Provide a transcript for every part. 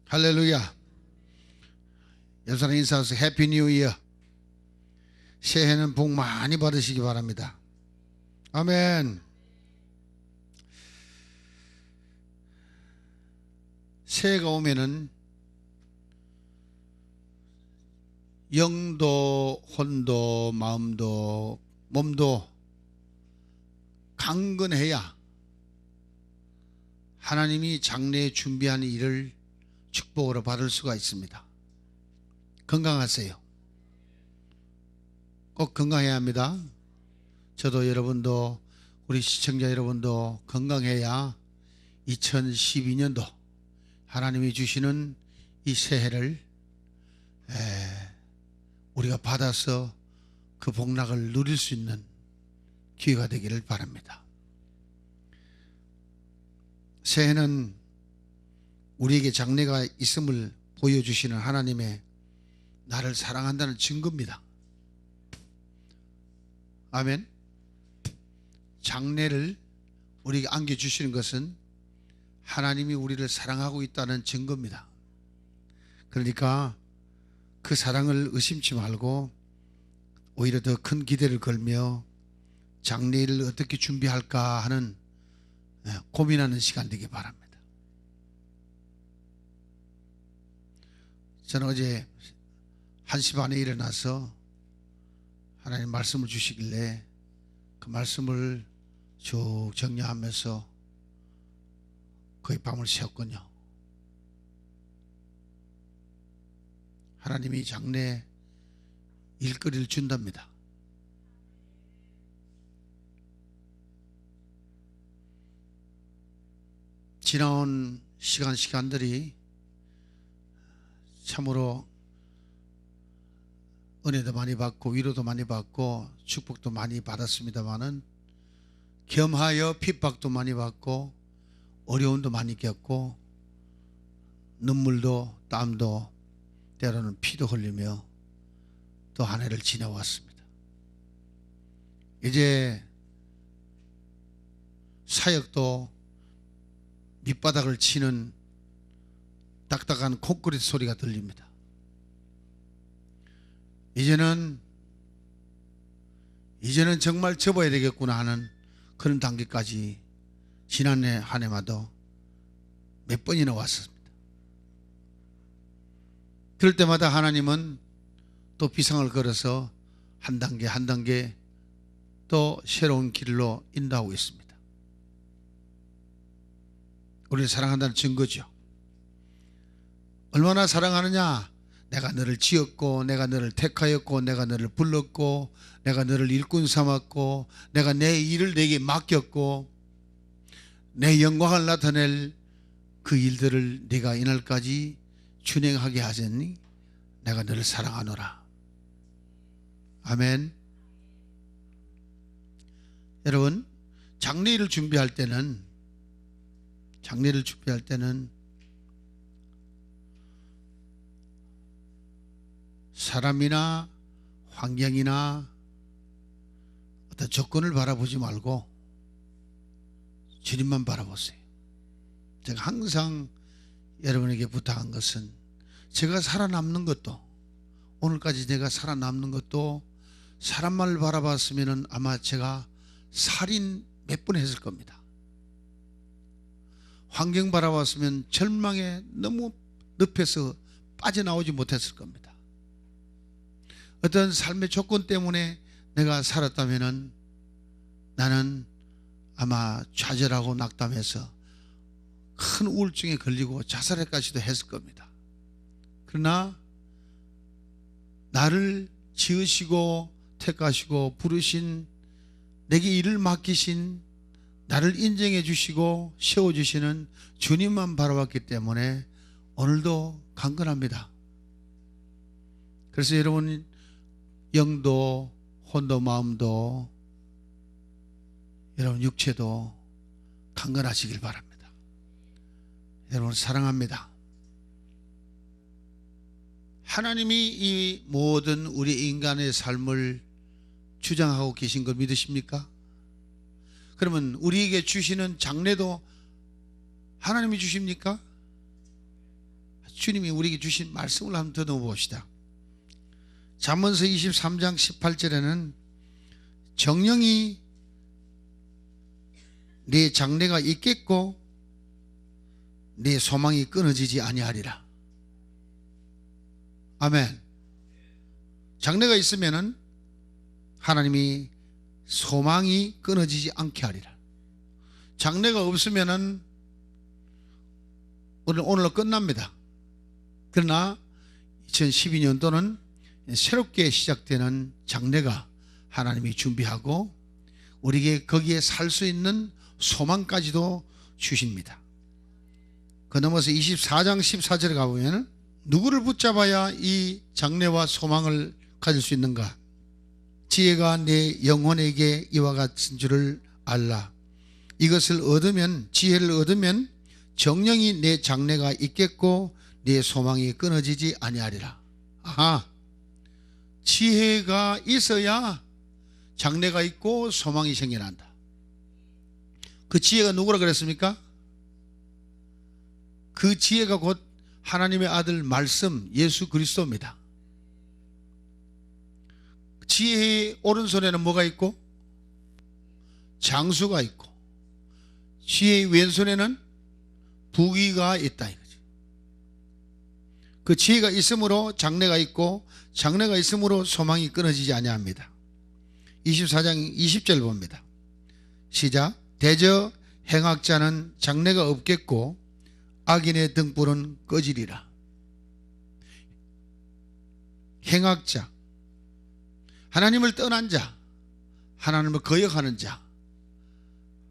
할렐루야. 여러분 인사하세요. 해피 뉴 이어. 새해는 복 많이 받으시기 바랍니다. 아멘. 새해가 오면은 영도, 혼도, 마음도, 몸도 강건해야 하나님이 장래에 준비한 일을 축복으로 받을 수가 있습니다. 건강하세요. 꼭 건강해야 합니다. 저도 여러분도 우리 시청자 여러분도 건강해야 2012년도 하나님이 주시는 이 새해를 우리가 받아서 그 복락을 누릴 수 있는 기회가 되기를 바랍니다. 새해는 우리에게 장래가 있음을 보여주시는 하나님의 나를 사랑한다는 증거입니다. 아멘. 장래를 우리에게 안겨주시는 것은 하나님이 우리를 사랑하고 있다는 증거입니다. 그러니까 그 사랑을 의심치 말고 오히려 더 큰 기대를 걸며 장래를 어떻게 준비할까 하는 고민하는 시간 되기 바랍니다. 저는 어제 1시 반에 일어나서 하나님 말씀을 주시길래 그 말씀을 쭉 정리하면서 거의 밤을 새웠군요. 하나님이 장래 일거리를 준답니다. 지나온 시간들이 참으로 은혜도 많이 받고 위로도 많이 받고 축복도 많이 받았습니다마는 겸하여 핍박도 많이 받고 어려움도 많이 겪고 눈물도 땀도 때로는 피도 흘리며 또 한 해를 지내왔습니다. 이제 사역도 밑바닥을 치는 딱딱한 콘크리트 소리가 들립니다. 이제는 정말 접어야 되겠구나 하는 그런 단계까지 지난해 한 해마다 몇 번이나 왔습니다. 그럴 때마다 하나님은 또 비상을 걸어서 한 단계 한 단계 또 새로운 길로 인도하고 있습니다. 우리를 사랑한다는 증거죠. 얼마나 사랑하느냐? 내가 너를 지었고 내가 너를 택하였고 내가 너를 불렀고 내가 너를 일꾼 삼았고 내가 내 일을 내게 맡겼고 내 영광을 나타낼 그 일들을 네가 이날까지 준행하게 하셨니? 내가 너를 사랑하노라. 아멘. 여러분, 장래를 준비할 때는 사람이나 환경이나 어떤 조건을 바라보지 말고 주님만 바라보세요. 제가 항상 여러분에게 부탁한 것은 제가 살아남는 것도 오늘까지 내가 살아남는 것도 사람만을 바라봤으면 아마 제가 살인 몇 번 했을 겁니다. 환경 바라봤으면 절망에 너무 늪에서 빠져나오지 못했을 겁니다. 어떤 삶의 조건 때문에 내가 살았다면 나는 아마 좌절하고 낙담해서 큰 우울증에 걸리고 자살까지도 했을 겁니다. 그러나 나를 지으시고 택하시고 부르신 내게 일을 맡기신 나를 인정해 주시고 세워주시는 주님만 바라봤기 때문에 오늘도 강건합니다. 그래서 여러분 영도 혼도 마음도 여러분 육체도 강건하시길 바랍니다. 여러분 사랑합니다. 하나님이 이 모든 우리 인간의 삶을 주장하고 계신 걸 믿으십니까? 그러면 우리에게 주시는 장래도 하나님이 주십니까? 주님이 우리에게 주신 말씀을 한번 더듬어봅시다. 잠언서 23장 18절에는 정령이 네 장래가 있겠고 네 소망이 끊어지지 아니하리라. 아멘. 장래가 있으면은 하나님이 소망이 끊어지지 않게 하리라. 장래가 없으면은 오늘로 끝납니다. 그러나 2012년도는 새롭게 시작되는 장래가 하나님이 준비하고 우리에게 거기에 살 수 있는 소망까지도 주십니다. 그 넘어서 24장 14절에 가보면 누구를 붙잡아야 이 장래와 소망을 가질 수 있는가? 지혜가 내 영혼에게 이와 같은 줄을 알라. 이것을 얻으면, 지혜를 얻으면 정령이 내 장래가 있겠고 내 소망이 끊어지지 아니하리라. 아하, 지혜가 있어야 장래가 있고 소망이 생겨난다. 그 지혜가 누구라 그랬습니까? 그 지혜가 곧 하나님의 아들 말씀 예수 그리스도입니다. 지혜의 오른손에는 뭐가 있고? 장수가 있고, 지혜의 왼손에는 부귀가 있다 이거죠. 그 지혜가 있으므로 장래가 있고 장래가 있으므로 소망이 끊어지지 아니합니다. 24장 20절 봅니다. 시작. 대저 행악자는 장래가 없겠고 악인의 등불은 꺼지리라. 행악자, 하나님을 떠난 자, 하나님을 거역하는 자,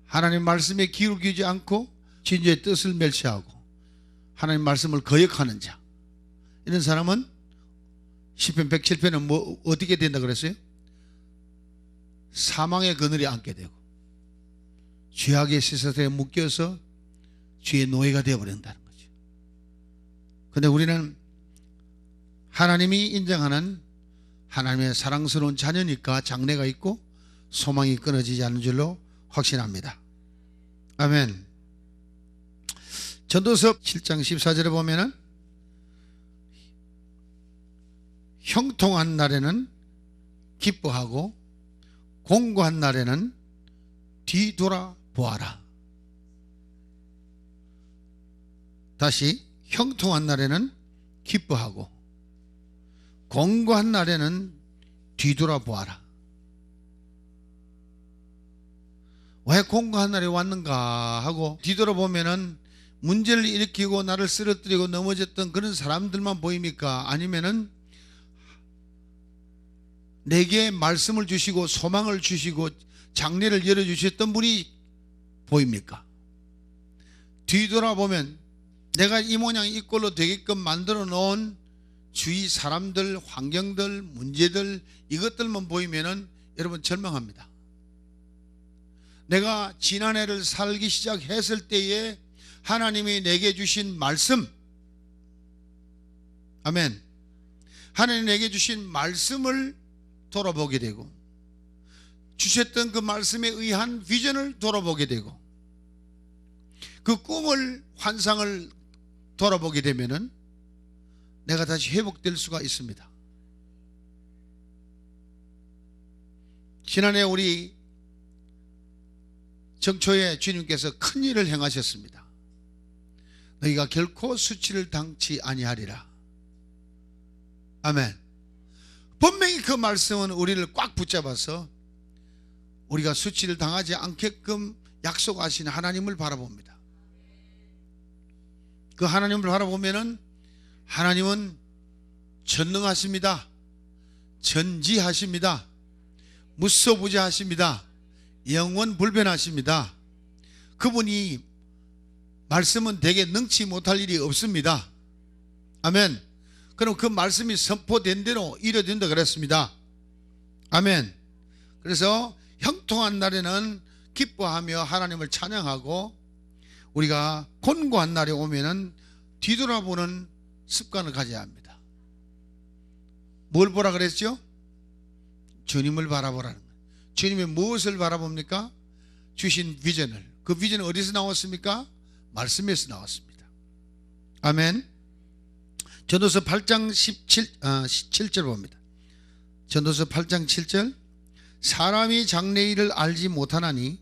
하나님 말씀에 귀를 기울이지 않고 진주의 뜻을 멸시하고 하나님 말씀을 거역하는 자, 이런 사람은 시편 107편은 뭐 어떻게 된다 그랬어요? 사망의 그늘에 앉게 되고 죄악의 시사대에 묶여서 죄의 노예가 되어버린다는 거죠. 그런데 우리는 하나님이 인정하는 하나님의 사랑스러운 자녀니까 장래가 있고 소망이 끊어지지 않는 줄로 확신합니다. 아멘. 전도서 7장 14절에 보면은 형통한 날에는 기뻐하고 공고한 날에는 뒤돌아보아라. 다시, 형통한 날에는 기뻐하고 공고한 날에는 뒤돌아보아라. 왜 공고한 날이 왔는가 하고 뒤돌아보면은 문제를 일으키고 나를 쓰러뜨리고 넘어졌던 그런 사람들만 보입니까? 아니면은 내게 말씀을 주시고 소망을 주시고 장래를 열어주셨던 분이 보입니까? 뒤돌아보면 내가 이 모양 이 꼴로 되게끔 만들어 놓은 주위 사람들, 환경들, 문제들, 이것들만 보이면은 여러분 절망합니다. 내가 지난해를 살기 시작했을 때에 하나님이 내게 주신 말씀, 아멘, 하나님이 내게 주신 말씀을 돌아보게 되고 주셨던 그 말씀에 의한 비전을 돌아보게 되고 그 꿈을, 환상을 돌아보게 되면은 내가 다시 회복될 수가 있습니다. 지난해 우리 정초에 주님께서 큰 일을 행하셨습니다. 너희가 결코 수치를 당치 아니하리라. 아멘. 분명히 그 말씀은 우리를 꽉 붙잡아서 우리가 수치를 당하지 않게끔 약속하신 하나님을 바라봅니다. 그 하나님을 바라보면은 하나님은 전능하십니다. 전지하십니다. 무소부재하십니다. 영원 불변하십니다. 그분이 말씀은 대개 능치 못할 일이 없습니다. 아멘. 그럼 그 말씀이 선포된 대로 이루어진다 그랬습니다. 아멘. 그래서 형통한 날에는 기뻐하며 하나님을 찬양하고 우리가 곤고한 날에 오면은 뒤돌아보는 습관을 가져야 합니다. 뭘 보라 그랬죠? 주님을 바라보라는 거예요. 주님이 무엇을 바라봅니까? 주신 비전을. 그 비전은 어디서 나왔습니까? 말씀에서 나왔습니다. 아멘. 전도서 8장 17절 봅니다. 전도서 8장 7절. 사람이 장래일을 알지 못하나니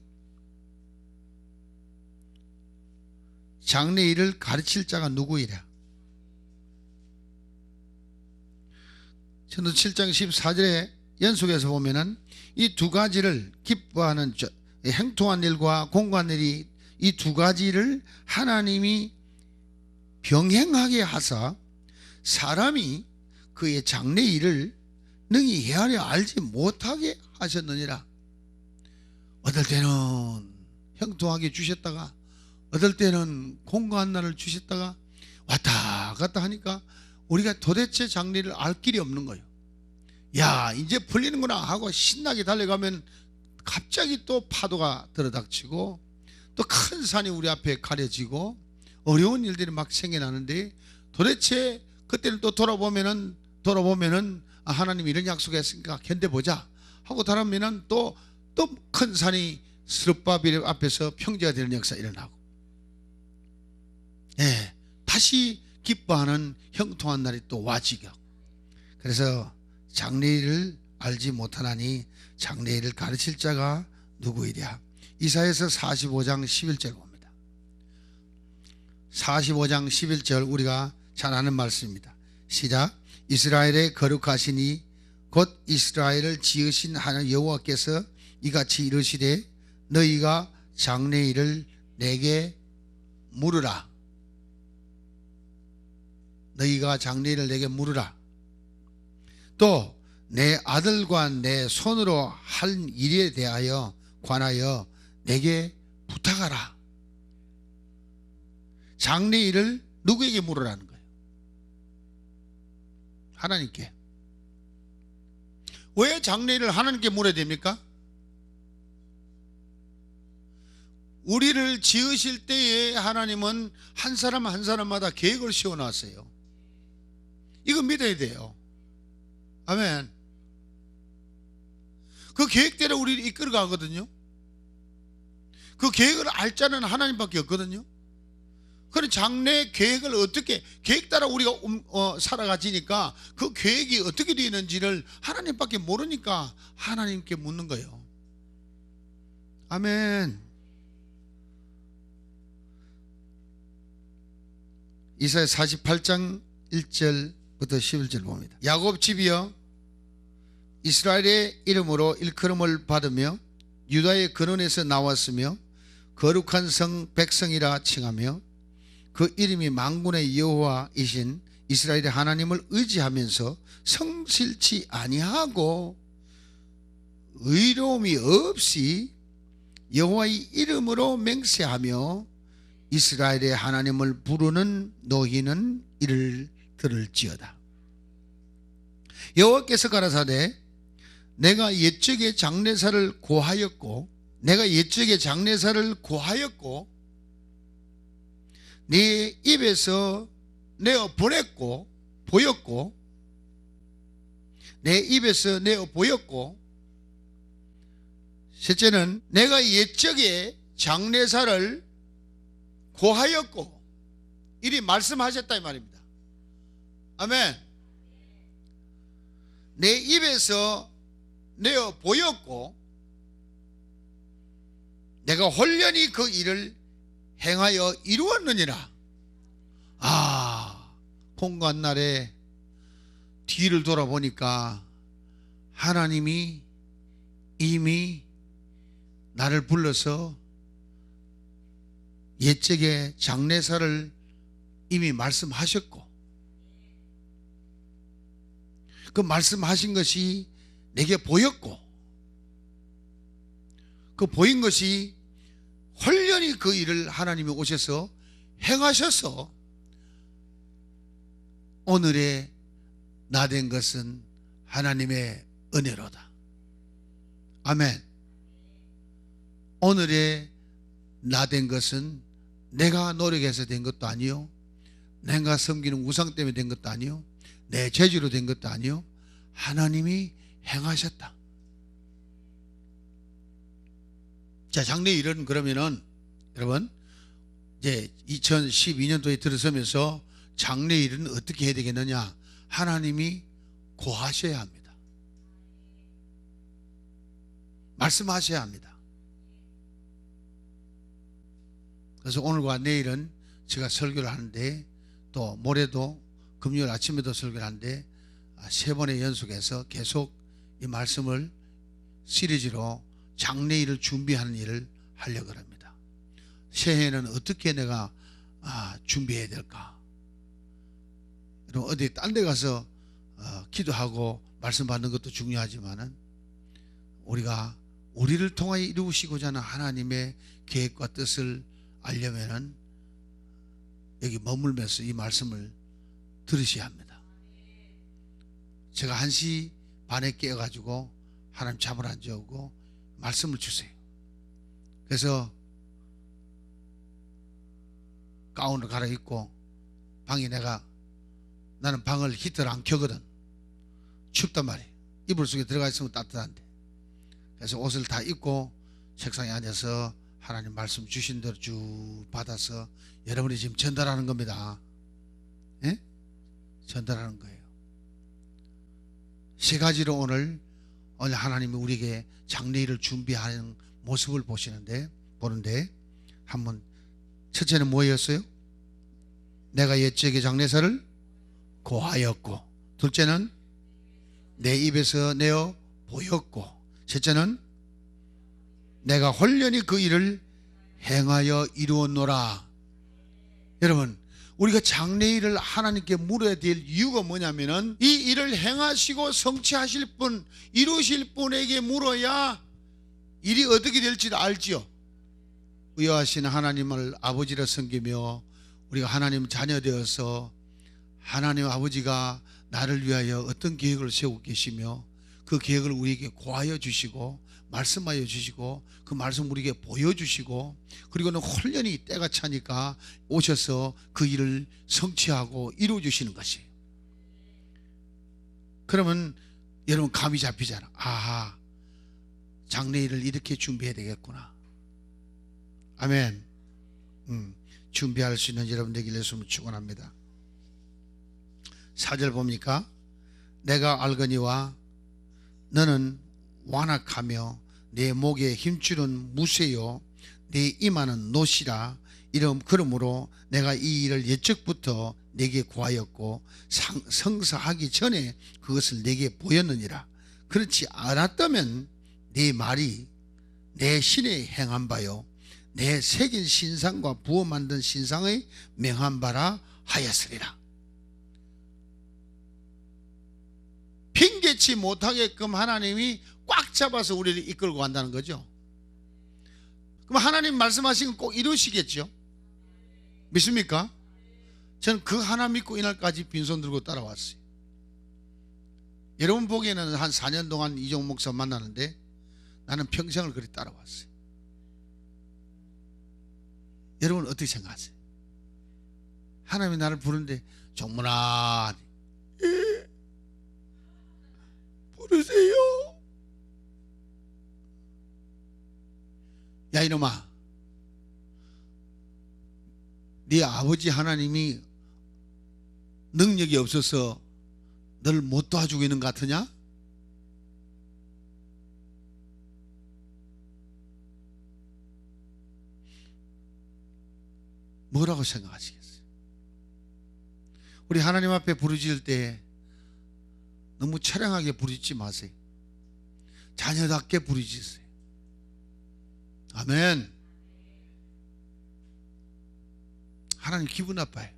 장래일을 가르칠 자가 누구이랴. 전도서 7장 14절에 연속해서 보면은 이 두 가지를 기뻐하는 행통한 일과 공고한 일이 이 두 가지를 하나님이 병행하게 하사 사람이 그의 장래일을 능히 헤아려 알지 못하게 하셨느니라. 어떨 때는 형통하게 주셨다가 어떨 때는 공고한 날을 주셨다가 왔다 갔다 하니까 우리가 도대체 장래를 알 길이 없는 거예요. 야, 이제 풀리는구나 하고 신나게 달려가면 갑자기 또 파도가 들어닥치고 또 큰 산이 우리 앞에 가려지고 어려운 일들이 막 생겨나는데 도대체 그때는 또 돌아보면은 하나님이 이런 약속했으니까 견뎌보자 하고 달아보면은 또 큰 산이 스룹바벨 앞에서 평지가 되는 역사 일어나고, 다시 기뻐하는 형통한 날이 또 와지고. 그래서 장래일을 알지 못하나니 장래일을 가르칠 자가 누구이랴. 이사야서 45장 11절 봅니다. 45장 11절 우리가 잘 아는 말씀입니다. 시작. 이스라엘의 거룩하시니 곧 이스라엘을 지으신 하나님 여호와께서 이같이 이르시되 너희가 장래일을 내게 물으라. 너희가 장래일을 내게 물으라. 또 내 아들과 내 손으로 할 일에 대하여 관하여 내게 부탁하라. 장래일을 누구에게 물으라는 거예요? 하나님께. 왜 장래일을 하나님께 물어야 됩니까? 우리를 지으실 때에 하나님은 한 사람 한 사람마다 계획을 세워놨어요. 이거 믿어야 돼요. 아멘. 그 계획대로 우리를 이끌어 가거든요. 그 계획을 알 자는 하나님밖에 없거든요. 그런 장래 계획을 어떻게, 계획 따라 우리가 살아가지니까 그 계획이 어떻게 되는지를 하나님밖에 모르니까 하나님께 묻는 거예요. 아멘. 이사야 48장 1절부터 11절 봅니다. 야곱 집이여 이스라엘의 이름으로 일컬음을 받으며 유다의 근원에서 나왔으며 거룩한 성 백성이라 칭하며 그 이름이 만군의 여호와이신 이스라엘의 하나님을 의지하면서 성실치 아니하고 의로움이 없이 여호와의 이름으로 맹세하며 이스라엘의 하나님을 부르는 너희는 이를 들을지어다. 여호와께서 가라사대 내가 옛적에 장래사를 고하였고 네 입에서 내어 보냈고 보였고 셋째는 내가 옛적에 장래사를 고하였고 이리 말씀하셨다 이 말입니다. 아멘. 내 입에서 내어 보였고 내가 홀연히 그 일을 행하여 이루었느니라. 공고한 날에 뒤를 돌아보니까 하나님이 이미 나를 불러서 옛적에 장래사를 이미 말씀하셨고 그 말씀하신 것이 내게 보였고 그 보인 것이 홀연히 그 일을 하나님이 오셔서 행하셔서 오늘의 나 된 것은 하나님의 은혜로다. 아멘. 오늘의 나 된 것은 내가 노력해서 된 것도 아니요, 내가 섬기는 우상 때문에 된 것도 아니요, 내 재주로 된 것도 아니요, 하나님이 행하셨다. 자, 장래일은 그러면은 여러분 이제 2012년도에 들어서면서 장래일은 어떻게 해야 되겠느냐? 하나님이 고하셔야 합니다. 말씀하셔야 합니다. 그래서 오늘과 내일은 제가 설교를 하는데, 또 모레도 금요일 아침에도 설교를 하는데, 3번의 연속해서 계속 이 말씀을 시리즈로 장래일을 준비하는 일을 하려고 합니다. 새해에는 어떻게 내가 준비해야 될까? 여러분, 어디 딴 데 가서 기도하고 말씀 받는 것도 중요하지만은 우리가 우리를 통하여 이루시고자 하는 하나님의 계획과 뜻을 알려면은 여기 머물면서 이 말씀을 들으셔야 합니다. 제가 1시 반에 깨어가지고 하나님 잠을 안 재우고 말씀을 주세요. 그래서 가운을 갈아입고 방에 나는 방을 히터를 안 켜거든. 춥단 말이에요. 이불 속에 들어가 있으면 따뜻한데. 그래서 옷을 다 입고 책상에 앉아서 하나님 말씀 주신 대로 쭉 받아서 여러분이 지금 전달하는 겁니다. 예? 전달하는 거예요. 3가지로 오늘 하나님이 우리에게 장래일을 준비하는 모습을 보는데 한번, 첫째는 뭐였어요? 내가 옛적의 장래사를 고하였고, 둘째는 내 입에서 내어 보였고, 셋째는 내가 홀연히 그 일을 행하여 이루었노라. 여러분, 우리가 장래일을 하나님께 물어야 될 이유가 뭐냐면은 이 일을 행하시고 성취하실 분, 이루실 분에게 물어야 일이 어떻게 될지를 알지요. 의하신 하나님을 아버지라 섬기며 우리가 하나님 자녀 되어서 하나님 아버지가 나를 위하여 어떤 계획을 세우고 계시며 그 계획을 우리에게 고하여 주시고 말씀하여 주시고 그 말씀 우리에게 보여주시고, 그리고는 홀연히 때가 차니까 오셔서 그 일을 성취하고 이루어 주시는 것이에요. 그러면 여러분 감이 잡히잖아. 아하, 장래일을 이렇게 준비해야 되겠구나. 아멘. 준비할 수 있는 여러분 되기를 예수님을 축원합니다. 4절 봅니까? 내가 알거니와 너는 완악하며 내 목에 힘줄은 무쇠요 내 이마는 노시라. 그러므로 내가 이 일을 옛적부터 내게 구하였고 성사하기 전에 그것을 내게 보였느니라. 그렇지 않았다면 내 말이 내 신에 행한 바요 내 새긴 신상과 부어 만든 신상의 명한 바라 하였으리라. 핑계치 못하게끔 하나님이 꽉 잡아서 우리를 이끌고 간다는 거죠. 그럼 하나님 말씀하신 건 꼭 이루시겠죠? 믿습니까? 저는 그 하나 믿고 이날까지 빈손 들고 따라왔어요. 여러분 보기에는 한 4년 동안 이종 목사 만나는데 나는 평생을 그리 따라왔어요. 여러분 어떻게 생각하세요? 하나님이 나를 부르는데 정문아 부르세요. 야 이놈아, 네 아버지 하나님이 능력이 없어서 널 못 도와주고 있는 것 같으냐? 뭐라고 생각하시겠어요? 우리 하나님 앞에 부르짖을 때 너무 처량하게 부르짖지 마세요. 자녀답게 부르짖으세요. 아멘. 하나님 기분 나빠요.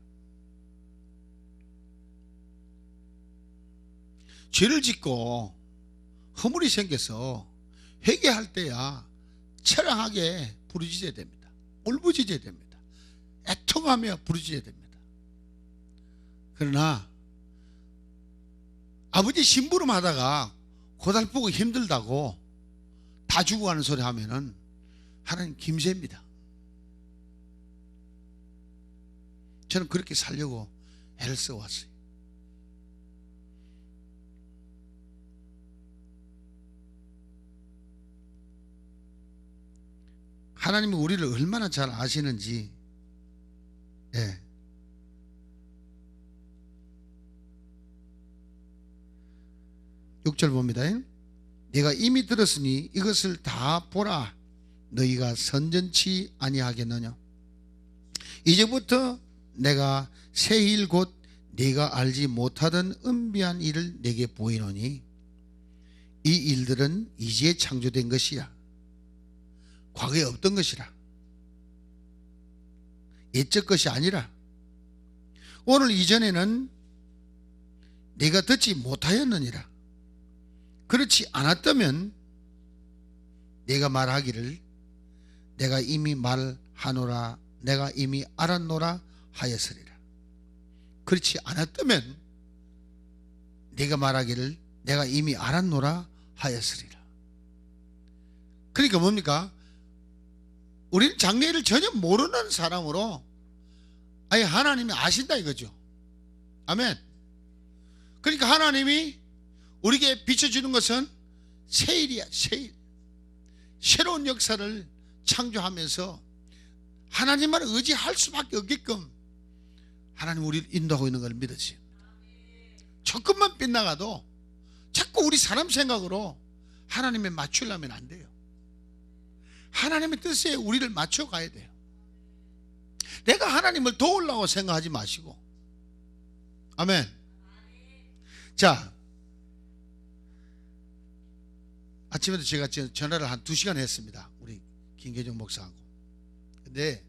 죄를 짓고 허물이 생겨서 회개할 때야 처량하게 부르짖어야 됩니다. 울부짖어야 됩니다. 애통하며 부르짖어야 됩니다. 그러나 아버지 심부름 하다가 고달프고 힘들다고 다 죽어가는 소리 하면은 하나님 김새입니다. 저는 그렇게 살려고 애를 써왔어요. 하나님이 우리를 얼마나 잘 아시는지, 예. 6절 봅니다. 내가 이미 들었으니 이것을 다 보라. 너희가 선전치 아니하겠느냐. 이제부터 내가 새 일 곧 네가 알지 못하던 은비한 일을 내게 보이노니 이 일들은 이제 창조된 것이야. 과거에 없던 것이라. 옛적 것이 아니라. 오늘 이전에는 내가 듣지 못하였느니라. 그렇지 않았다면 내가 말하기를 내가 이미 말하노라, 내가 이미 알았노라 하였으리라. 그렇지 않았다면 내가 말하기를 내가 이미 알았노라 하였으리라. 그러니까 뭡니까? 우리는 장래를 전혀 모르는 사람으로 아예 하나님이 아신다 이거죠. 아멘. 그러니까 하나님이 우리에게 비춰주는 것은 새일이야. 새일. 새로운 역사를 창조하면서 하나님만 의지할 수밖에 없게끔 하나님 우리를 인도하고 있는 걸 믿으세요. 조금만 빗나가도 자꾸 우리 사람 생각으로 하나님에 맞추려면 안 돼요. 하나님의 뜻에 우리를 맞춰가야 돼요. 내가 하나님을 도우려고 생각하지 마시고. 아멘. 자, 아침에도 제가 전화를 한 2시간 했습니다. 우리 김계정 목사하고. 근데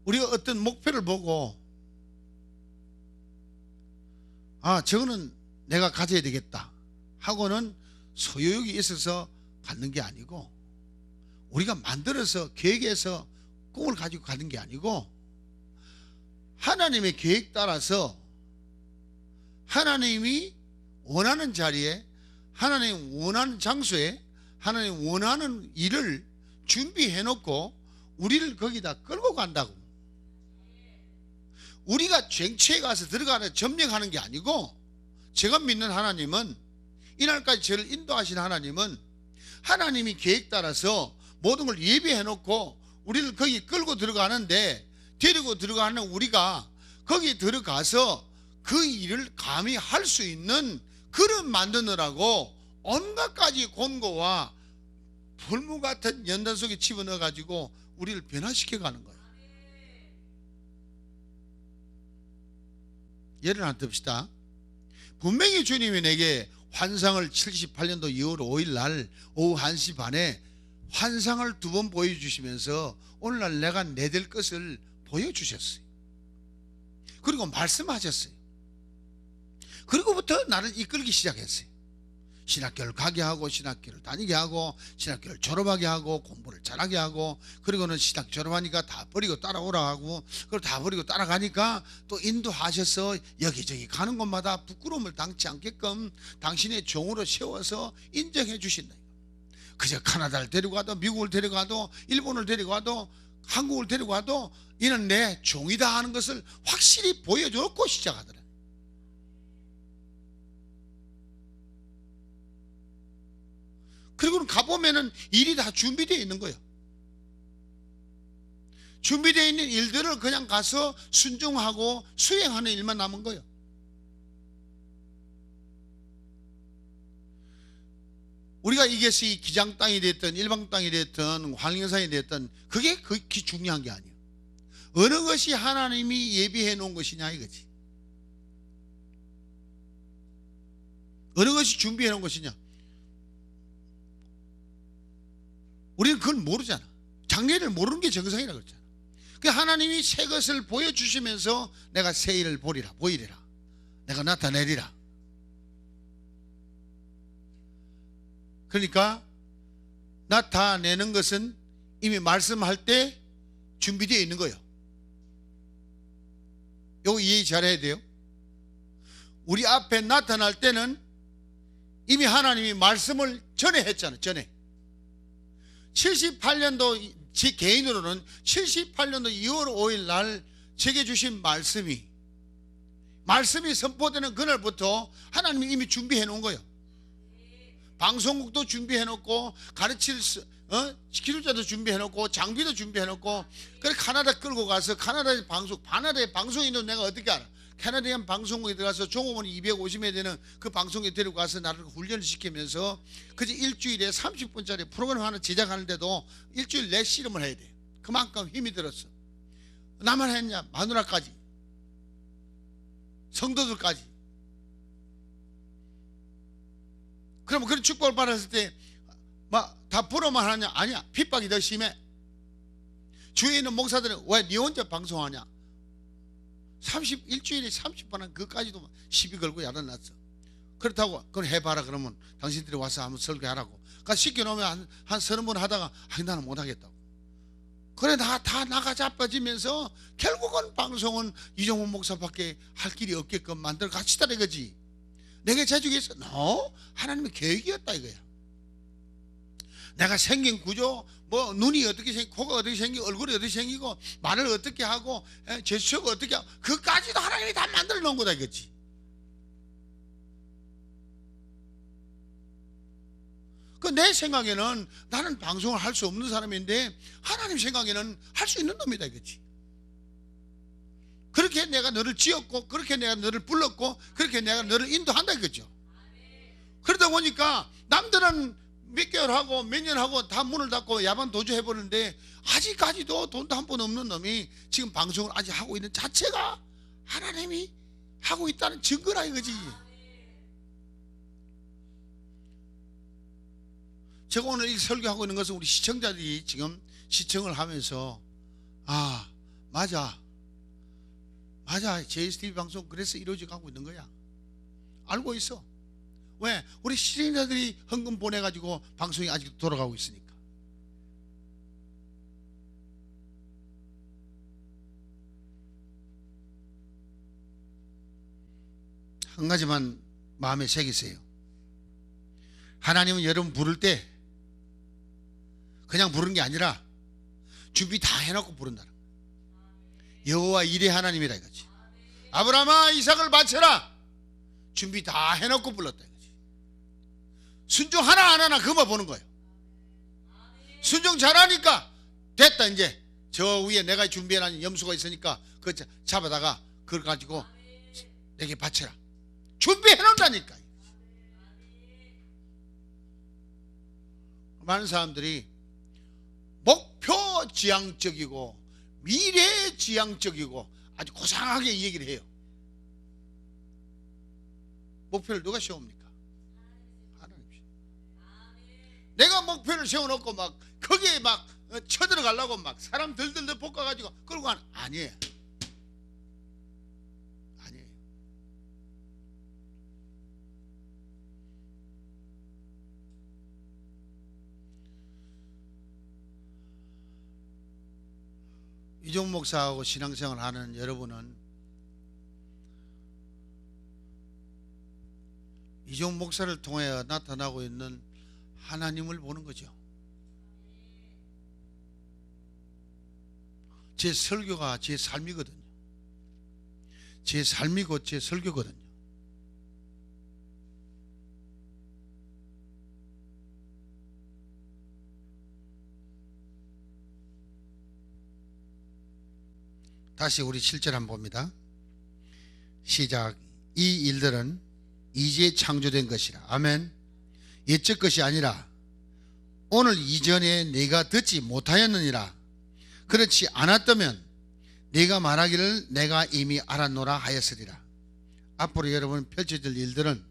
우리가 어떤 목표를 보고 저거는 내가 가져야 되겠다 하고는 소유욕이 있어서 갖는 게 아니고, 우리가 만들어서 계획해서 꿈을 가지고 가는 게 아니고, 하나님의 계획 따라서 하나님이 원하는 자리에, 하나님 원하는 장소에, 하나님 원하는 일을 준비해 놓고 우리를 거기다 끌고 간다고. 우리가 쟁취해 가서 들어가서 점령하는 게 아니고, 제가 믿는 하나님은, 이날까지 저를 인도하신 하나님은 하나님이 계획 따라서 모든 걸 예비해 놓고 우리를 거기 끌고 들어가는데, 데리고 들어가는 우리가 거기 들어가서 그 일을 감히 할 수 있는 그릇 만드느라고 온갖 가지 권고와 불무 같은 연단 속에 집어넣어 가지고 우리를 변화시켜 가는 거예요. 예를 하나 듭시다. 분명히 주님이 내게 환상을 78년도 2월 5일 날 오후 1시 반에 환상을 2번 보여주시면서 오늘날 내가 내될 것을 보여주셨어요. 그리고 말씀하셨어요. 그리고부터 나를 이끌기 시작했어요. 신학교를 가게 하고, 신학교를 다니게 하고, 신학교를 졸업하게 하고, 공부를 잘하게 하고, 그리고는 신학 졸업하니까 다 버리고 따라오라 하고, 그걸 다 버리고 따라가니까 또 인도하셔서 여기저기 가는 곳마다 부끄러움을 당치 않게끔 당신의 종으로 세워서 인정해 주신다. 그저 카나다를 데리고 가도, 미국을 데려가도, 일본을 데려가도, 한국을 데려가도 이는 내 종이다 하는 것을 확실히 보여줬고 시작하더라. 그리고는 가보면은 일이 다 준비되어 있는 거예요. 준비되어 있는 일들을 그냥 가서 순종하고 수행하는 일만 남은 거예요. 우리가 이것이 기장 땅이 됐든 일방 땅이 됐든 환경상이 됐든 그게 극히 중요한 게 아니에요. 어느 것이 하나님이 예비해 놓은 것이냐 이거지. 어느 것이 준비해 놓은 것이냐. 우리는 그걸 모르잖아. 장래를 모르는 게 정상이라고 그랬잖아. 그러니까 하나님이 새 것을 보여주시면서 내가 새 일을 보이리라. 내가 나타내리라. 그러니까 나타내는 것은 이미 말씀할 때 준비되어 있는 거예요. 이거 이해 잘해야 돼요. 우리 앞에 나타날 때는 이미 하나님이 말씀을 전에 했잖아요. 전에 78년도 제 개인으로는 78년도 2월 5일 날 제게 주신 말씀이 선포되는 그날부터 하나님이 이미 준비해 놓은 거예요. 방송국도 준비해놓고 가르칠 기술자도 준비해놓고 장비도 해놓고 그래 캐나다 끌고 가서 캐나다의 방송이 있는 내가 어떻게 알아? 캐나다의 방송국에 들어가서 종업원 250명 되는 그 방송에 데리고 가서 나를 훈련을 시키면서 그저 일주일에 30분짜리 프로그램 하나 제작하는데도 일주일 내 씨름을 해야 돼. 그만큼 힘이 들었어. 나만 했냐? 마누라까지, 성도들까지. 그러면 그런 축복을 받았을 때 막 다 부러만 하냐? 아니야. 핍박이 더 심해. 주위에 있는 목사들은 왜 네 혼자 방송하냐? 일주일에 30분은 그까지도 시비 걸고 야단났어. 그렇다고 그걸 해봐라 그러면 당신들이 와서 한번 설교하라고. 그러니까 시켜놓으면 한 30분 하다가 나는 못하겠다고. 그래 다 나가 자빠지면서 결국은 방송은 이종훈 목사밖에 할 길이 없게끔 만들어 같이다 이거지. 내게 재주가 있어? 하나님의 계획이었다 이거야. 내가 생긴 구조, 뭐 눈이 어떻게 생기고, 코가 어떻게 생기고, 얼굴이 어떻게 생기고, 말을 어떻게 하고, 제스처가 어떻게 하고, 그까지도 하나님이 다 만들어 놓은 거다 이거지. 내 생각에는 나는 방송을 할 수 없는 사람인데 하나님 생각에는 할 수 있는 놈이다 이거지. 그렇게 내가 너를 지었고, 그렇게 내가 너를 불렀고, 그렇게 내가 너를 인도한다 이거죠. 그러다 보니까 남들은 몇 개월 하고 몇 년 하고 다 문을 닫고 야반 도주 해버리는데 아직까지도 돈도 한 번 없는 놈이 지금 방송을 아직 하고 있는 자체가 하나님이 하고 있다는 증거라 이거지. 제가 오늘 이 설교하고 있는 것은 우리 시청자들이 지금 시청을 하면서 맞아 JSTV 방송 그래서 이루어져 가고 있는 거야. 알고 있어. 왜? 우리 시청자들이 헌금 보내가지고 방송이 아직도 돌아가고 있으니까. 한 가지만 마음에 새기세요. 하나님은 여러분 부를 때 그냥 부르는 게 아니라 준비 다 해놓고 부른다는 거예요. 여호와 이레 하나님이라 이거지. 아브라함아 이삭을 바쳐라. 준비 다 해놓고 불렀다 이거지. 순종 하나 안 하나 그것만 보는 거예요. 순종 잘하니까 됐다. 이제 저 위에 내가 준비해놓은 염소가 있으니까 그거 잡아다가 그걸 가지고 내게 바쳐라. 준비해놓는다니까. 많은 사람들이 목표지향적이고 미래지향적이고 아주 고상하게 이 얘기를 해요. 목표를 누가 세웁니까? 하나님이죠. 내가 목표를 세워놓고 막 거기에 막 쳐들어가려고 막 사람 들들들 볶아가지고 끌고 가는 아니에요. 이종 목사하고 신앙생활 하는 여러분은 이종 목사를 통해 나타나고 있는 하나님을 보는 거죠. 제 설교가 제 삶이거든요. 제 삶이고 제 설교거든요. 다시 우리 7절 한번 봅니다. 시작. 이 일들은 이제 창조된 것이라. 아멘. 옛적 것이 아니라 오늘 이전에 네가 듣지 못하였느니라. 그렇지 않았다면 네가 말하기를 내가 이미 알았노라 하였으리라. 앞으로 여러분 펼쳐질 일들은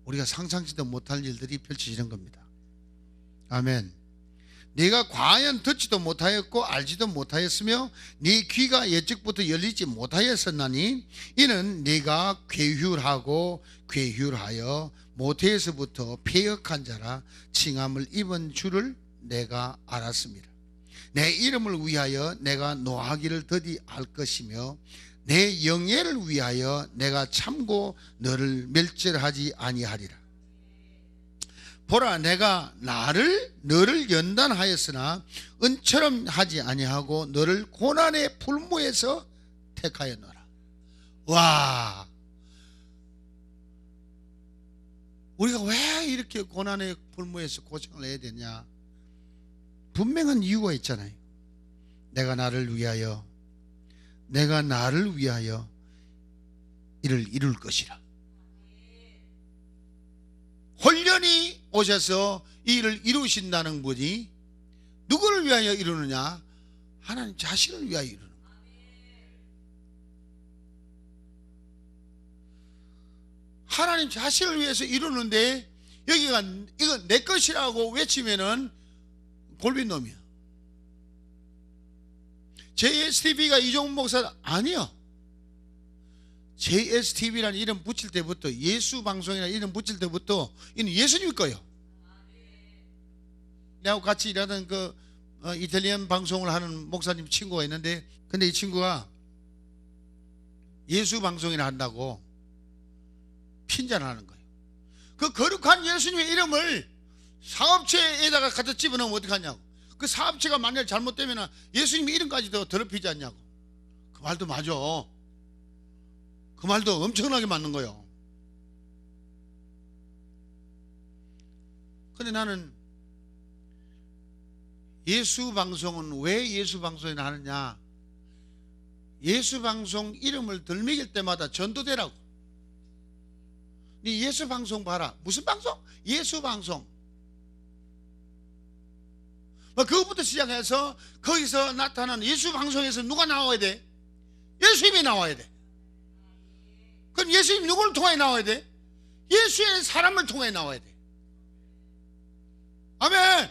우리가 상상치도 못할 일들이 펼쳐지는 겁니다. 아멘. 네가 과연 듣지도 못하였고 알지도 못하였으며 네 귀가 옛적부터 열리지 못하였었나니 이는 네가 괴휼하고 괴휼하여 모태에서부터 패역한 자라 칭함을 입은 줄을 내가 알았습니다. 내 이름을 위하여 내가 노하기를 더디 알 것이며 내 영예를 위하여 내가 참고 너를 멸절하지 아니하리라. 보라 내가 너를 연단하였으나 은처럼 하지 아니하고 너를 고난의 풀무에서 택하였노라. 우리가 왜 이렇게 고난의 불무에서 고생을 해야 되냐? 분명한 이유가 있잖아요. 내가 나를 위하여 이를 이룰 것이라. 홀련히 오셔서 이 일을 이루신다는 분이 누구를 위하여 이루느냐? 하나님 자신을 위하여 이루는 거예요. 하나님 자신을 위해서 이루는데 여기가 이거 내 것이라고 외치면은 골빈놈이야. JSTV가 이종훈 목사 아니요. JSTV라는 이름 붙일 때부터, 예수 방송이라는 이름 붙일 때부터 이는 예수님 거예요. 내하고 같이 일하던 그 이탈리안 방송을 하는 목사님 친구가 있는데, 근데 이 친구가 예수 방송이나 한다고 핀잔하는 거예요. 그 거룩한 예수님의 이름을 사업체에다가 갖다 집어넣으면 어떡하냐고. 그 사업체가 만약 잘못되면 예수님 이름까지도 더럽히지 않냐고. 그 말도 맞아. 그 말도 엄청나게 맞는 거예요. 근데 나는 예수 방송은 왜 예수 방송이나 하느냐? 예수 방송 이름을 덜 먹일 때마다 전도되라고. 네 예수 방송 봐라. 무슨 방송? 예수 방송. 그것부터 시작해서 거기서 나타나는 예수 방송에서 누가 나와야 돼? 예수님이 나와야 돼. 그럼 예수님 누구를 통해 나와야 돼? 예수의 사람을 통해 나와야 돼. 아멘.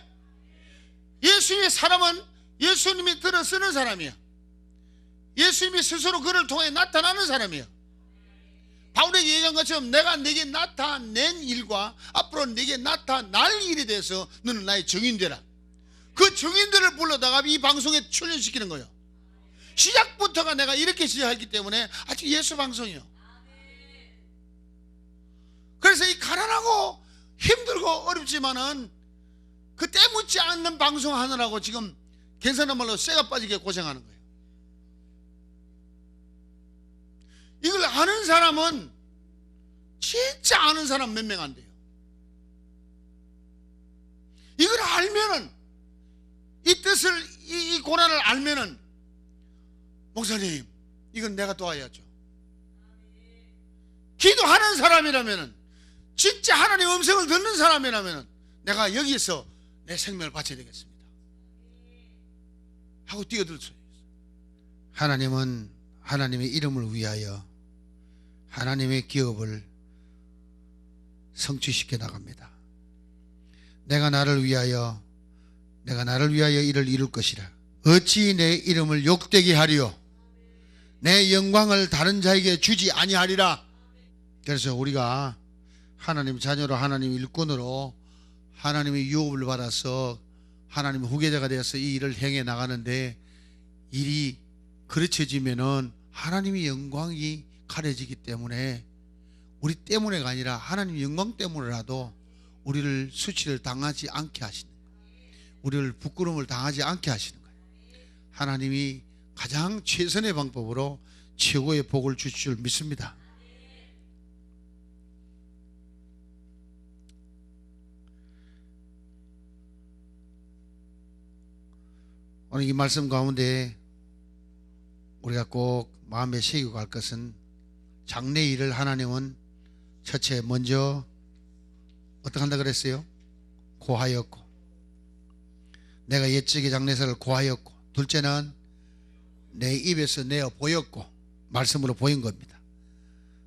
예수님의 사람은 예수님이 들어 쓰는 사람이야. 예수님이 스스로 그를 통해 나타나는 사람이야. 바울에게 얘기한 것처럼 내가 네게 나타낸 일과 앞으로 네게 나타날 일에 대해서 너는 나의 증인 되라. 그 증인들을 불러다가 이 방송에 출연시키는 거예요. 시작부터가 내가 이렇게 시작했기 때문에 아주 예수 방송이요. 그래서 이 가난하고 힘들고 어렵지만은 그 때묻지 않는 방송 하느라고 지금 괜찮은 말로 쇠가 빠지게 고생하는 거예요. 이걸 아는 사람은 진짜 아는 사람 몇 명 안 돼요. 이걸 알면은, 이 뜻을, 이 고난을 알면은, 목사님 이건 내가 도와야죠. 기도하는 사람이라면은, 진짜 하나님의 음성을 듣는 사람이라면은 내가 여기에서 내 생명을 바쳐야 되겠습니다 하고 뛰어들 수 있어요. 하나님은 하나님의 이름을 위하여 하나님의 기업을 성취시켜 나갑니다. 내가 나를 위하여 이를 이룰 것이라. 어찌 내 이름을 욕되게 하리요? 내 영광을 다른 자에게 주지 아니하리라. 그래서 우리가 하나님 자녀로, 하나님 일꾼으로 하나님의 유업을 받아서 하나님의 후계자가 되어서 이 일을 행해 나가는데, 일이 그르쳐지면은 하나님의 영광이 가려지기 때문에, 우리 때문에가 아니라 하나님의 영광 때문에라도 우리를 수치를 당하지 않게 하시는 거예요. 우리를 부끄러움을 당하지 않게 하시는 거예요. 하나님이 가장 최선의 방법으로 최고의 복을 주실 줄 믿습니다. 오늘 이 말씀 가운데 우리가 꼭 마음에 새기고 갈 것은, 장래 일을 하나님은 첫째 먼저 어떻게 한다 그랬어요? 고하였고, 내가 옛적의 장래사를 고하였고, 둘째는 내 입에서 내어 보였고, 말씀으로 보인 겁니다.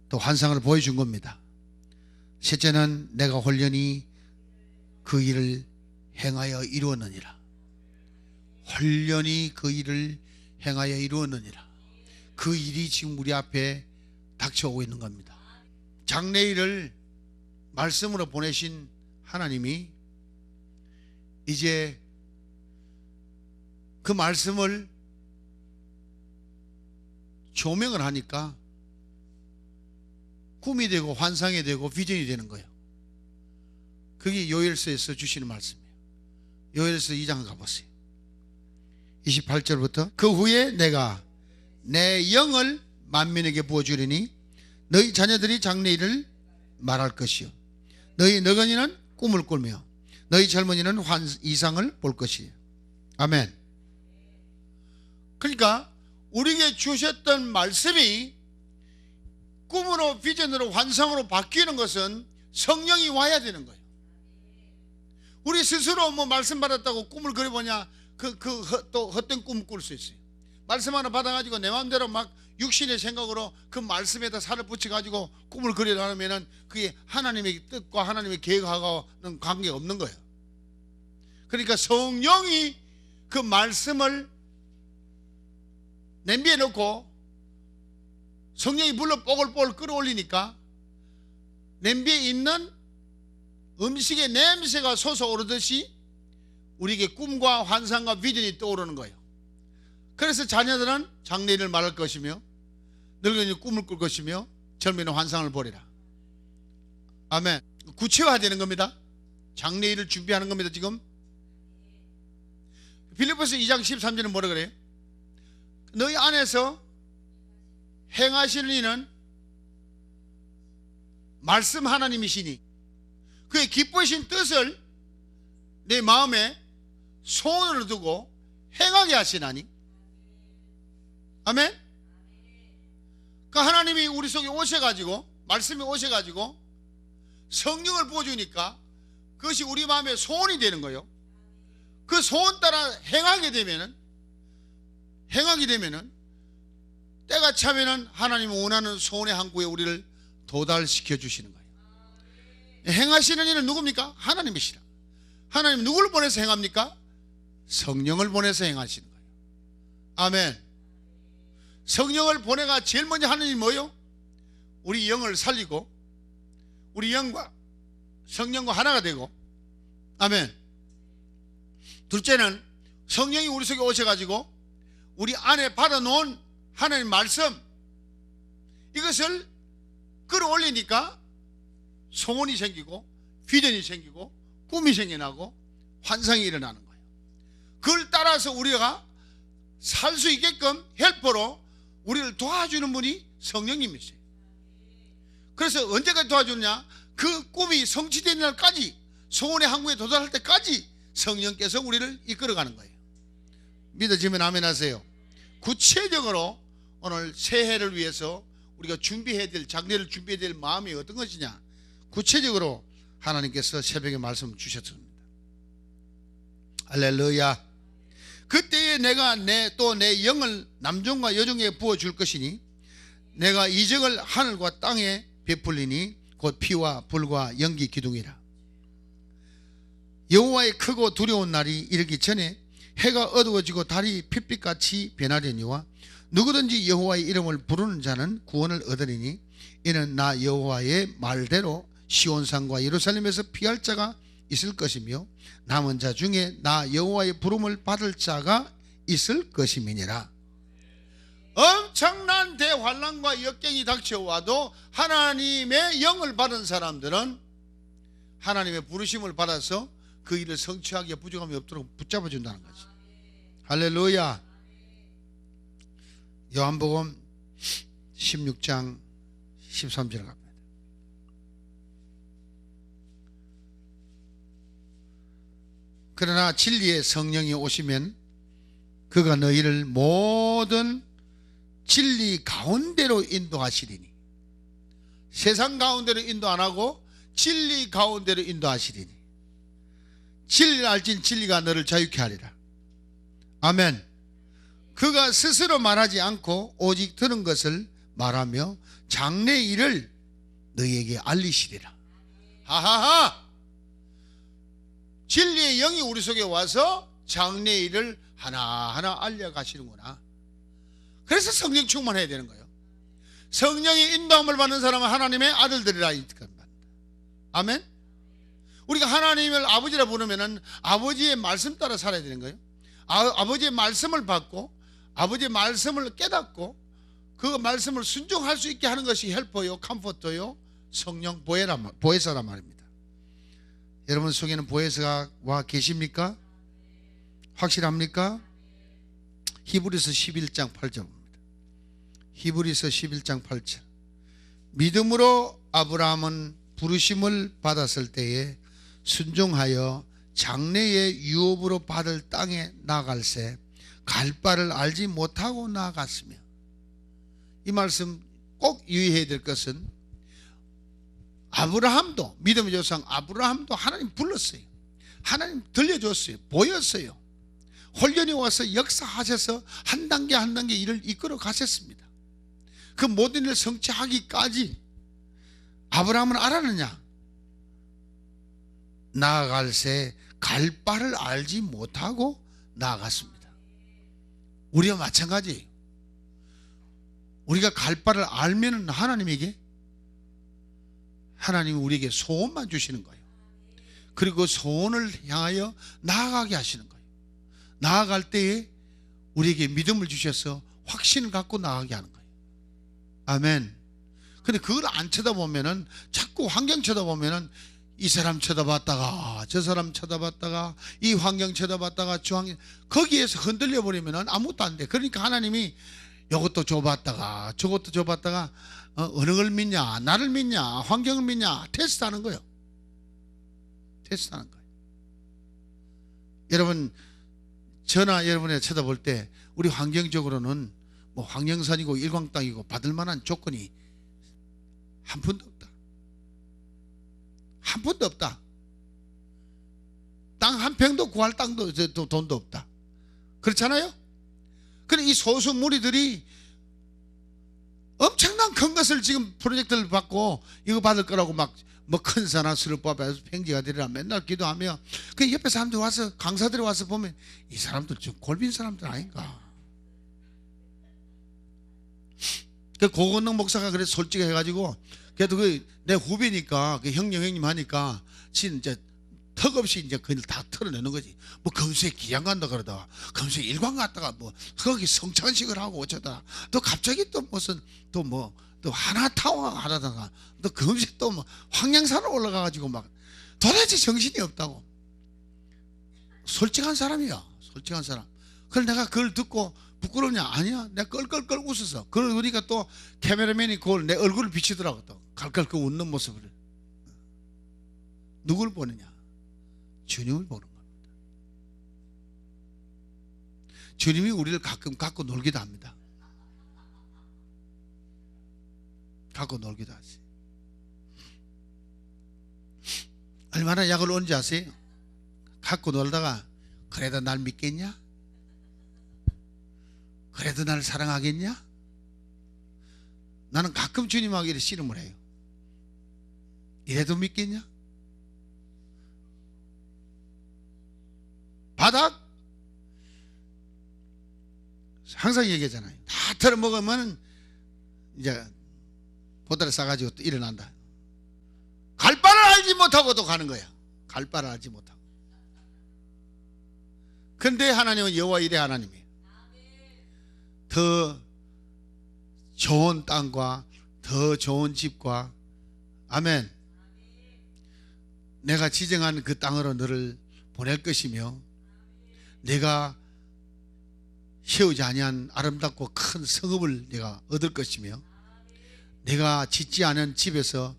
또 환상을 보여준 겁니다. 셋째는 내가 홀련히 그 일을 행하여 이루었느니라. 홀련히 그 일을 행하여 이루었느니라. 그 일이 지금 우리 앞에 닥쳐오고 있는 겁니다. 장래일을 말씀으로 보내신 하나님이 이제 그 말씀을 조명을 하니까 꿈이 되고 환상이 되고 비전이 되는 거예요. 그게 요엘서에서 주시는 말씀이에요. 요엘서 2장 가보세요. 28절부터 그 후에 내가 내 영을 만민에게 부어주리니 너희 자녀들이 장래일을 말할 것이요 너희 늙은이는 꿈을 꿀며 너희 젊은이는 이상을 볼 것이에요. 아멘. 그러니까 우리에게 주셨던 말씀이 꿈으로 비전으로 환상으로 바뀌는 것은 성령이 와야 되는 거예요. 우리 스스로 뭐 말씀 받았다고 꿈을 그려보냐, 또 헛된 꿈을 꿀 수 있어요. 말씀 하나 받아가지고 내 마음대로 막 육신의 생각으로 그 말씀에다 살을 붙여가지고 꿈을 그려나가면은 그게 하나님의 뜻과 하나님의 계획하고는 관계가 없는 거예요. 그러니까 성령이 그 말씀을 냄비에 넣고 성령이 물로 뽀글뽀글 끌어올리니까 냄비에 있는 음식의 냄새가 솟아오르듯이 우리에게 꿈과 환상과 비전이 떠오르는 거예요. 그래서 자녀들은 장래일을 말할 것이며 늙은이는 꿈을 꿀 것이며 젊은이는 환상을 보리라. 아멘. 구체화되는 겁니다. 장래일을 준비하는 겁니다. 지금 빌립보서 2장 13절은 뭐라 그래요? 너희 안에서 행하시는 이는 말씀 하나님이시니 그의 기쁘신 뜻을 내 마음에 소원으로 두고 행하게 하시나니. 아멘. 그 하나님이 우리 속에 오셔가지고 말씀이 오셔가지고 성령을 부어주니까 그것이 우리 마음에 소원이 되는 거예요. 그 소원 따라 행하게 되면은 때가 차면은 하나님이 원하는 소원의 항구에 우리를 도달시켜 주시는 거예요. 행하시는 이는 누굽니까? 하나님이시라. 하나님 누구를 보내서 행합니까? 성령을 보내서 행하시는 거예요. 아멘. 성령을 보내가 제일 먼저 하는 일이 뭐예요? 우리 영을 살리고 우리 영과 성령과 하나가 되고. 아멘. 둘째는 성령이 우리 속에 오셔가지고 우리 안에 받아놓은 하나님 말씀 이것을 끌어올리니까 소원이 생기고 비전이 생기고 꿈이 생겨나고 환상이 일어나는 거예요. 그걸 따라서 우리가 살 수 있게끔 헬퍼로 우리를 도와주는 분이 성령님이세요. 그래서 언제까지 도와주느냐? 그 꿈이 성취되는 날까지, 소원의 항구에 도달할 때까지 성령께서 우리를 이끌어가는 거예요. 믿어지면 아멘 하세요. 구체적으로 오늘 새해를 위해서 우리가 준비해야 될, 장래를 준비해야 될 마음이 어떤 것이냐, 구체적으로 하나님께서 새벽에 말씀을 주셨습니다. 할렐루야. 그때에 내가 또 내 영을 남종과 여종에게 부어줄 것이니 내가 이적을 하늘과 땅에 베풀리니 곧 피와 불과 연기 기둥이라. 여호와의 크고 두려운 날이 이르기 전에 해가 어두워지고 달이 핏빛같이 변하려니와 누구든지 여호와의 이름을 부르는 자는 구원을 얻으리니 이는 나 여호와의 말대로 시온산과 예루살렘에서 피할 자가 있을 것이며 남은 자 중에 나 여호와의 부름을 받을 자가 있을 것임이니라. 엄청난 대환란과 역경이 닥쳐와도 하나님의 영을 받은 사람들은 하나님의 부르심을 받아서 그 일을 성취하기에 부족함이 없도록 붙잡아 준다는 거지. 할렐루야. 요한복음 16장 13절 갑니다. 그러나 진리의 성령이 오시면 그가 너희를 모든 진리 가운데로 인도하시리니. 세상 가운데로 인도 안 하고 진리 가운데로 인도하시리니. 진리를 알진 진리가 너를 자유케 하리라. 아멘. 그가 스스로 말하지 않고 오직 들은 것을 말하며 장래 일을 너희에게 알리시리라. 하하하. 진리의 영이 우리 속에 와서 장래 일을 하나하나 알려가시는구나. 그래서 성령 충만해야 되는 거예요. 성령의 인도함을 받는 사람은 하나님의 아들들이라. 아멘. 우리가 하나님을 아버지라 부르면은 아버지의 말씀 따라 살아야 되는 거예요. 아버지의 말씀을 받고 아버지의 말씀을 깨닫고 그 말씀을 순종할 수 있게 하는 것이 헬퍼요, 컴포터요, 성령 보혜사란 말입니다. 여러분 속에는 보혜사가 와 계십니까? 확실합니까? 히브리서 11장 8절입니다. 히브리서 11장 8절. 믿음으로 아브라함은 부르심을 받았을 때에 순종하여 장래의 유업으로 받을 땅에 나아갈새 갈 바를 알지 못하고 나아갔으며. 이 말씀 꼭 유의해야 될 것은 아브라함도, 믿음의 조상 아브라함도 하나님 불렀어요. 하나님 들려줬어요. 보였어요. 홀연히 와서 역사하셔서 한 단계 한 단계 일을 이끌어 가셨습니다. 그 모든 일을 성취하기까지 아브라함은 알았느냐? 나아갈새 갈 바를 알지 못하고 나아갔습니다. 우리와 마찬가지예요. 우리가 갈 바를 알면 하나님이 우리에게 소원만 주시는 거예요. 그리고 소원을 향하여 나아가게 하시는 거예요. 나아갈 때에 우리에게 믿음을 주셔서 확신을 갖고 나아가게 하는 거예요. 아멘. 근데 그걸 안 쳐다보면은, 자꾸 환경 쳐다보면은 이 사람 쳐다봤다가 저 사람 쳐다봤다가 이 환경 쳐다봤다가 저 환경, 거기에서 흔들려 버리면은 아무것도 안 돼. 그러니까 하나님이 이것도 줘봤다가 저것도 줘봤다가 어느 걸 믿냐, 나를 믿냐, 환경을 믿냐 테스트하는 거예요. 테스트하는 거예요. 여러분, 저나 여러분이 쳐다볼 때 우리 환경적으로는 뭐 황령산이고 일광땅이고 받을 만한 조건이 한 푼도 없다. 한 푼도 없다. 땅 한 평도 구할 땅도 돈도 없다. 그렇잖아요? 그런데 이 소수 무리들이 엄청난 큰 것을 지금 프로젝트를 받고 이거 받을 거라고 막 뭐 큰 산하수를 뽑아서 평지가 되리라 맨날 기도하며, 그 옆에 사람들 와서, 강사들이 와서 보면 이 사람들 좀 골빈 사람들 아닌가. 그 고건능 목사가 그래서 솔직히 해가지고, 그래도 내 후배니까 그 형님 하니까 진짜 턱없이 이제 그걸 다 털어내는 거지. 뭐 금수에 기양 간다 그러다가 금수에 일광 갔다가 뭐 거기 성찬식을 하고 어쩌다 또 갑자기 또 무슨 또 하나타워 하다가 또 금수에 또 뭐 황량산으로 올라가가지고 막 도대체 정신이 없다고. 솔직한 사람이야. 솔직한 사람. 그걸 내가 그걸 듣고 부끄러우냐? 아니야. 내가 껄껄껄 웃어서. 그걸 우리가 또 카메라맨이 그걸 내 얼굴을 비치더라고. 또 갈깔 그 웃는 모습을. 누굴 보느냐? 주님을 보는 겁니다. 주님이 우리를 가끔 갖고 놀기도 합니다. 갖고 놀기도 하지. 얼마나 약을 온지 아세요? 갖고 놀다가 그래도 날 믿겠냐? 그래도 날 사랑하겠냐? 나는 가끔 주님하고 이렇게 씨름을 해요. 이래도 믿겠냐? 바닥? 항상 얘기하잖아요. 다 털어먹으면 이제 보따리 싸가지고 또 일어난다. 갈 바를 알지 못하고 또 가는 거야. 갈 바를 알지 못하고. 근데 하나님은 여호와 이레 하나님이에요. 더 좋은 땅과 더 좋은 집과, 아멘, 내가 지정한 그 땅으로 너를 보낼 것이며, 내가 세우지 아니한 아름답고 큰 성읍을 내가 얻을 것이며, 내가 짓지 않은 집에서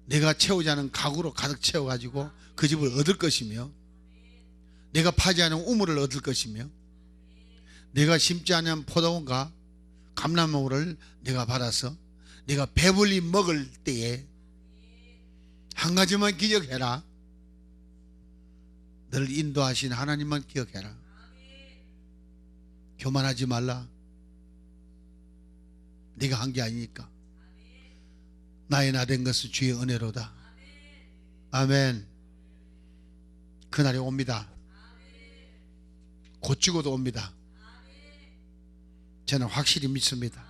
내가 채우지 않은 가구로 가득 채워가지고 그 집을 얻을 것이며, 내가 파지 않은 우물을 얻을 것이며, 내가 심지 않은 포도원과 감람나무를 내가 받아서 내가 배불리 먹을 때에 한 가지만 기억해라. 너를 인도하신 하나님만 기억해라. 교만하지 말라. 네가 한 게 아니니까. 나의 나 된 것은 주의 은혜로다. 아멘. 그날이 옵니다. 곧 죽어도 옵니다. 저는 확실히 믿습니다.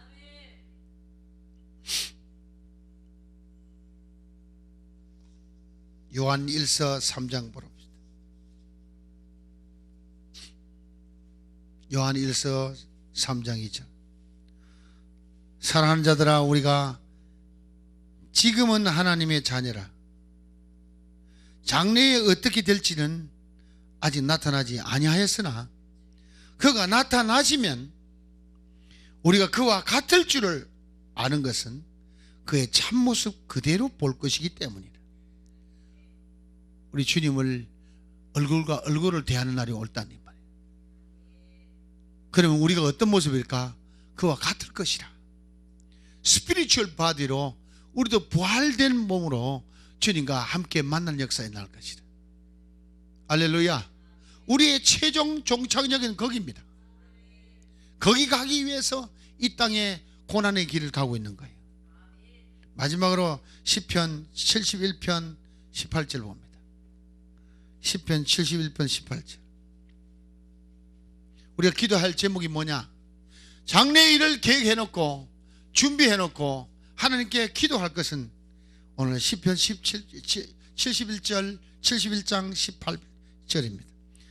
요한 1서 3장 보러 봅시다. 요한 1서 3장 2절. 사랑하는 자들아, 우리가 지금은 하나님의 자녀라. 장래에 어떻게 될지는 아직 나타나지 아니하였으나 그가 나타나시면 우리가 그와 같을 줄을 아는 것은 그의 참모습 그대로 볼 것이기 때문이라. 우리 주님을 얼굴과 얼굴을 대하는 날이 올다니 말이에요. 그러면 우리가 어떤 모습일까? 그와 같을 것이라. 스피리추얼 바디로 우리도 부활된 몸으로 주님과 함께 만나는 역사에 날 것이다. 할렐루야. 우리의 최종 종착역은 거기입니다. 거기 가기 위해서 이 땅에 고난의 길을 가고 있는 거예요. 마지막으로 시편 71편 18절 봅니다. 시편 71편 18절. 우리가 기도할 제목이 뭐냐? 장래일을 계획해놓고 준비해놓고 하나님께 기도할 것은 오늘 시편 71절 71장 18절입니다.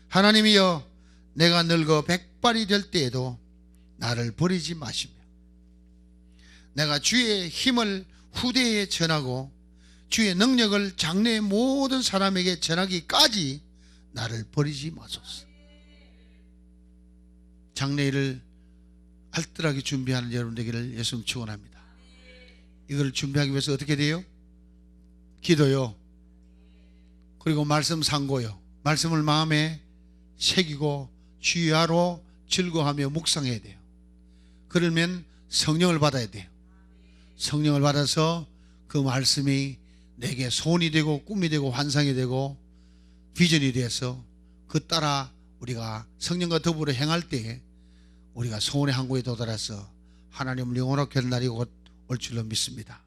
하나님이여, 내가 늙어 백발이 될 때에도 나를 버리지 마시며 내가 주의 힘을 후대에 전하고 주의 능력을 장래의 모든 사람에게 전하기까지 나를 버리지 마소서. 장래일을 알뜰하게 준비하는 여러분 되기를 예수님 축원합니다. 이걸 준비하기 위해서 어떻게 돼요? 기도요, 그리고 말씀 상고요. 말씀을 마음에 새기고 주야로 즐거워하며 묵상해야 돼요. 그러면 성령을 받아야 돼요. 성령을 받아서 그 말씀이 내게 소원이 되고 꿈이 되고 환상이 되고 비전이 돼서 그 따라 우리가 성령과 더불어 행할 때에 우리가 소원의 항구에 도달해서 하나님을 영원하게 할 날이 곧 올 줄로 믿습니다.